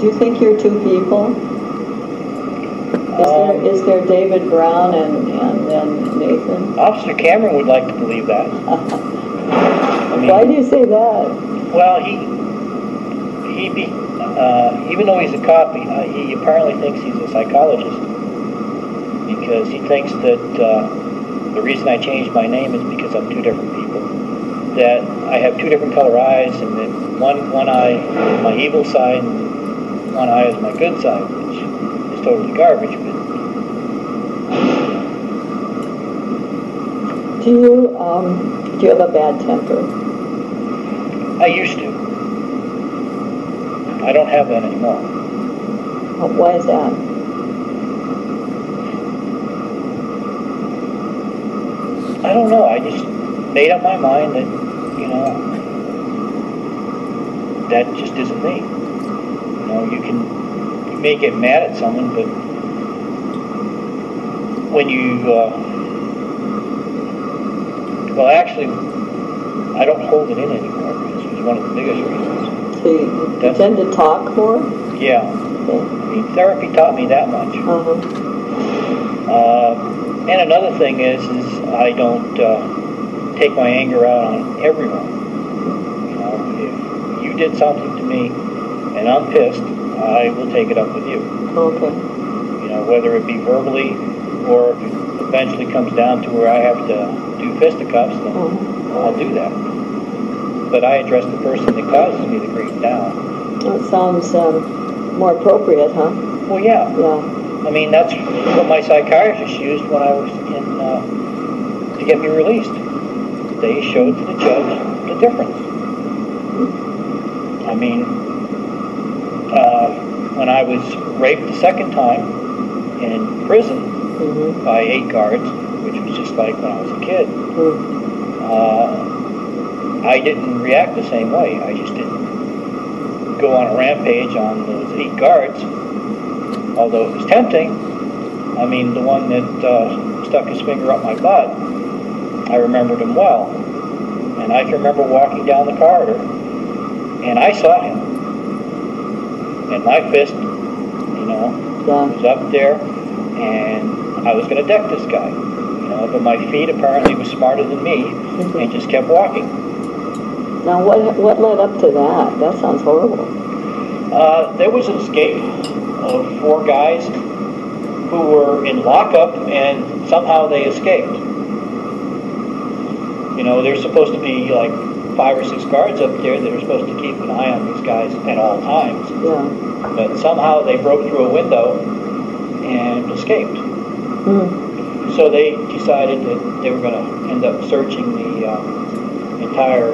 Do you think you're two people? Is there David Brown and then Nathan? Officer Cameron would like to believe that. I mean, why do you say that? Well, even though he's a cop, he apparently thinks he's a psychologist, because he thinks that the reason I changed my name is because I'm two different people. That I have two different color eyes, and that one eye is my evil side, and one eye is my good side, which is totally garbage. But do you have a bad temper? I used to. I don't have that anymore. Why is that? I don't know. I just made up my mind that, that just isn't me. You may get mad at someone, but when you, well, actually, I don't hold it in anymore. This was one of the biggest reasons. So you tend to talk more? Yeah. Okay. I mean, therapy taught me that much. And another thing is I don't take my anger out on everyone. If you did something to me and I'm pissed, I will take it up with you. Okay. Whether it be verbally or if it eventually comes down to where I have to do fisticuffs, then I'll do that. But I address the person that causes me the grief down. That sounds more appropriate, huh? Well, yeah. Yeah. I mean, that's what my psychiatrist used when I was to get me released. They showed to the judge the difference. I mean, when I was raped the second time in prison by 8 guards, which was just like when I was a kid, I didn't react the same way. I just didn't go on a rampage on those 8 guards, although it was tempting. I mean, the one that stuck his finger up my butt, I remembered him well. And I can remember walking down the corridor, and I saw him. And my fist, was up there, and I was going to deck this guy. But my feet apparently was smarter than me, and just kept walking. Now, what led up to that? That sounds horrible. There was an escape of 4 guys who were in lockup, and somehow they escaped. There's supposed to be like 5 or 6 guards up there that are supposed to keep an eye on these guys at all times. Yeah. But somehow they broke through a window and escaped. So they decided that they were going to end up searching the entire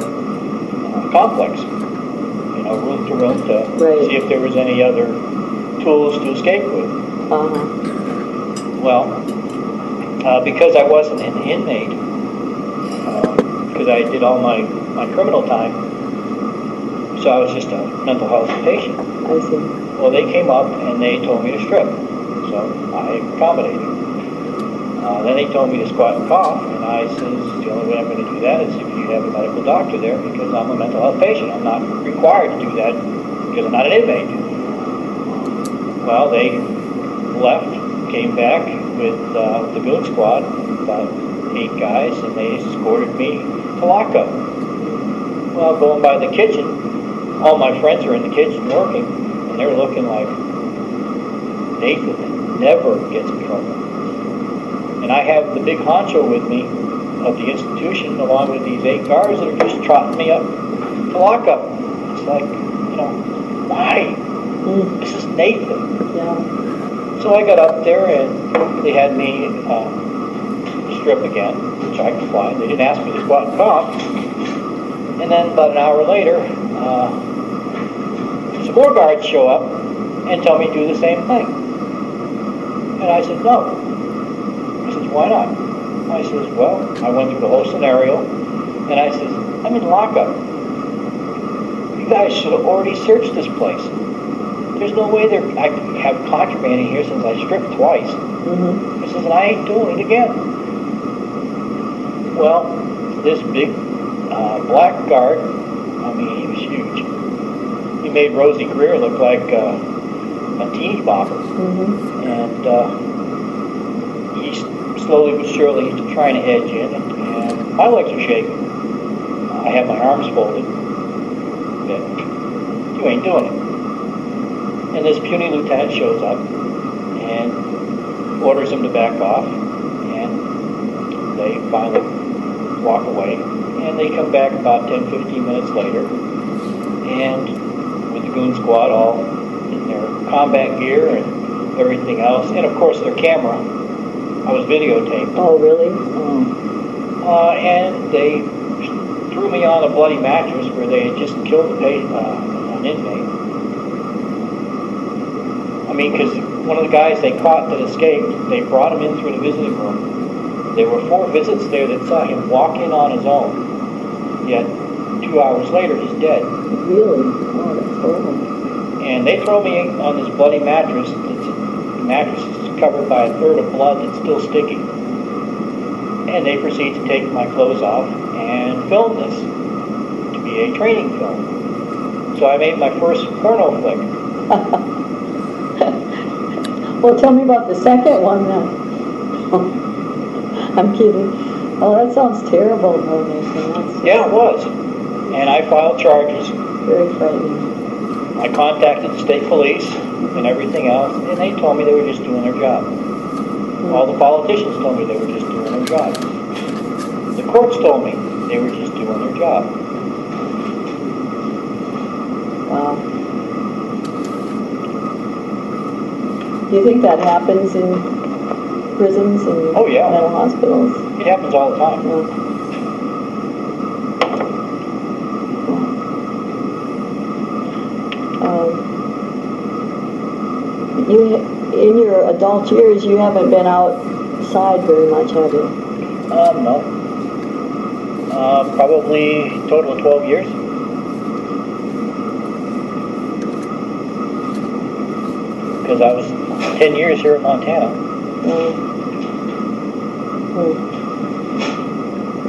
complex, room to room, to see if there was any other tools to escape with. Well, because I wasn't an inmate, because I did all my criminal time, so I was just a mental health patient. I see. Well, they came up and they told me to strip, so I accommodated. Then they told me to squat and cough, and I says, the only way I'm going to do that is if you have a medical doctor there, because I'm a mental health patient. I'm not required to do that because I'm not an inmate. Well, they left, came back with the goon squad, about 8 guys, and they escorted me to lockup. Well, going by the kitchen, all my friends are in the kitchen working, and they're looking like Nathan never gets in trouble. And I have the big honcho with me of the institution, along with these 8 guards that are just trotting me up to lockup. It's like, why? This is Nathan. Yeah. So I got up there and they had me strip again, which I complied. They didn't ask me to squat and cough. And then about an hour later, some more guards show up and tell me to do the same thing. And I said, no. I said, why not? I says, well, I went through the whole scenario, and I says, I'm in lockup. You guys should have already searched this place. There's no way I have contraband in here since I stripped twice. I says, and I ain't doing it again. Well, this big black guard, I mean, he was huge. He made Rosie Greer look like a teeny bopper. And he's slowly but surely trying to edge in, and my legs are shaking. I have my arms folded. But you ain't doing it. And this puny lieutenant shows up and orders him to back off, and they finally walk away. And they come back about 10-15 minutes later, and with the goon squad all in their combat gear and everything else, and of course their camera. I was videotaped. Oh, really? And they threw me on a bloody mattress where they had just killed an inmate. I mean, because one of the guys they caught that escaped, they brought him in through the visiting room. There were 4 visits there that saw him walk in on his own. Yet 2 hours later, he's dead. Really? Oh, that's horrible. And they throw me on this bloody mattress. The mattress is covered by a third of blood that's still sticky. And they proceed to take my clothes off and film this to be a training film. So I made my first porno flick. Well, tell me about the second one then. I'm kidding. Oh, that sounds terrible, though, Nathan. Yeah, it was. And I filed charges. Very frightening. I contacted the state police and everything else, and they told me they were just doing their job. All the politicians told me they were just doing their job. The courts told me they were just doing their job. Wow. Do you think that happens in prisons and Oh, yeah. mental hospitals? It happens all the time. Yeah. In your adult years, you haven't been outside very much, have you? No. Probably a total of 12 years. Because I was 10 years here in Montana.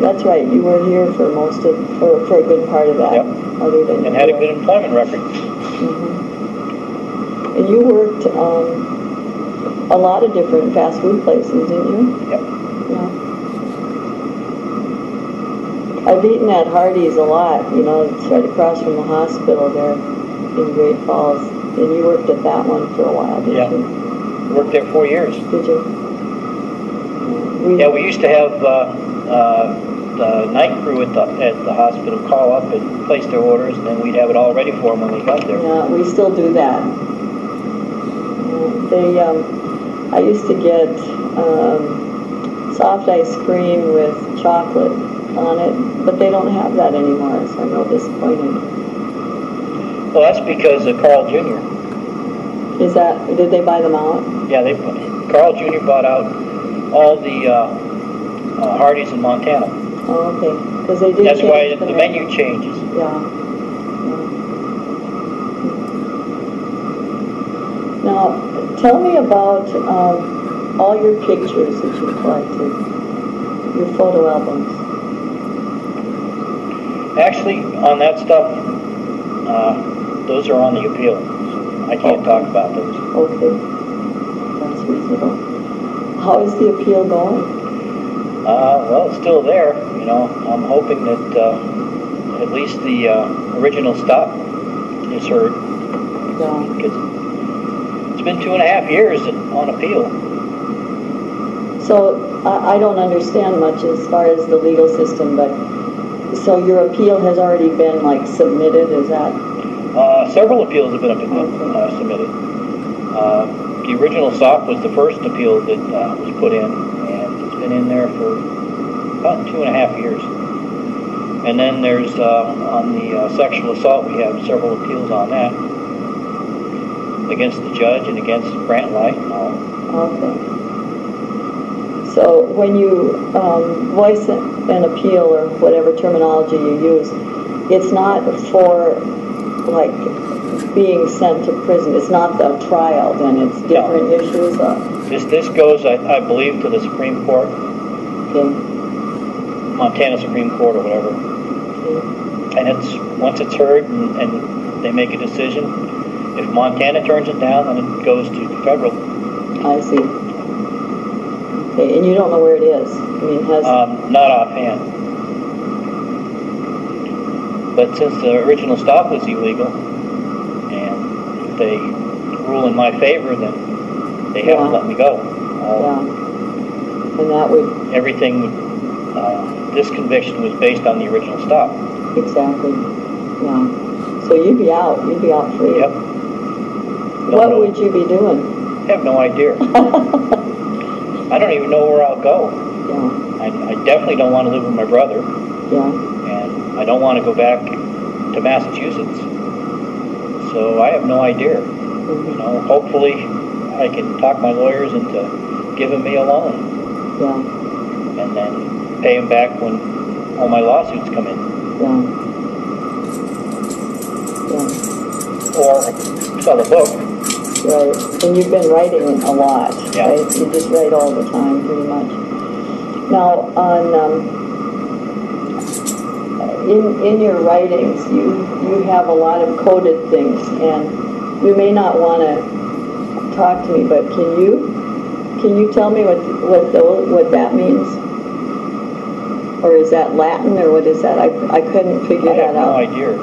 That's right. You were here for for a good part of that. Yep. Other than And had a good employment record. And you worked a lot of different fast food places, didn't you? Yep. Yeah. I've eaten at Hardee's a lot. You know, it's right across from the hospital there in Great Falls. And you worked at that one for a while, didn't you? Worked there 4 years. Did you? We used to have the night crew at the hospital call up and place their orders, and then we'd have it all ready for them when they got there. Yeah, we still do that. I used to get soft ice cream with chocolate on it, but they don't have that anymore, so I'm real disappointed. Well, that's because of Carl Jr. Did they buy them out? Yeah, Carl Jr. bought out all the Hardee's in Montana. Oh, okay. Because they did. That's why the menu changes. Yeah. Now, tell me about all your pictures that you collected, your photo albums. Actually, on that stuff, those are on the appeal. I can't talk about those. Okay. That's reasonable. How is the appeal going? Well, it's still there. You know, I'm hoping that at least the original stuff is heard. Yeah. Because it's been 2.5 years on appeal. So I don't understand much as far as the legal system, but so your appeal has already been like submitted, is that? Several appeals have been submitted. The original SOP was the first appeal that was put in, and it's been in there for about 2.5 years. And then there's on the sexual assault, we have several appeals on that against the judge and against Grant Light and all. Okay. So when you voice an appeal or whatever terminology you use, it's not for like being sent to prison. It's not the trial, then it's different issues. This goes, I believe, to the Supreme Court. Okay. Montana Supreme Court or whatever. Okay. And once it's heard and they make a decision, If Montana turns it down, then it goes to the federal. I see. Okay, and you don't know where it is? I mean, has... Not offhand. But since the original stop was illegal, and if they rule in my favor, then they haven't let me go. And that would... Everything would... this conviction was based on the original stop. Exactly. Yeah. So you'd be out. You'd be out free. Yep. What would you be doing? I have no idea. I don't even know where I'll go. Yeah. I definitely don't want to live with my brother. Yeah. And I don't want to go back to Massachusetts. So I have no idea. You know, hopefully I can talk my lawyers into giving me a loan. Yeah. And then pay them back when all my lawsuits come in. Yeah. Yeah. Or sell a book. Right. And you've been writing a lot, Yeah. right? You just write all the time, pretty much. Now, on in your writings, you have a lot of coded things, and you may not want to talk to me, but can you tell me what that means? Or is that Latin, or what is that? I couldn't figure that out. I have no idea.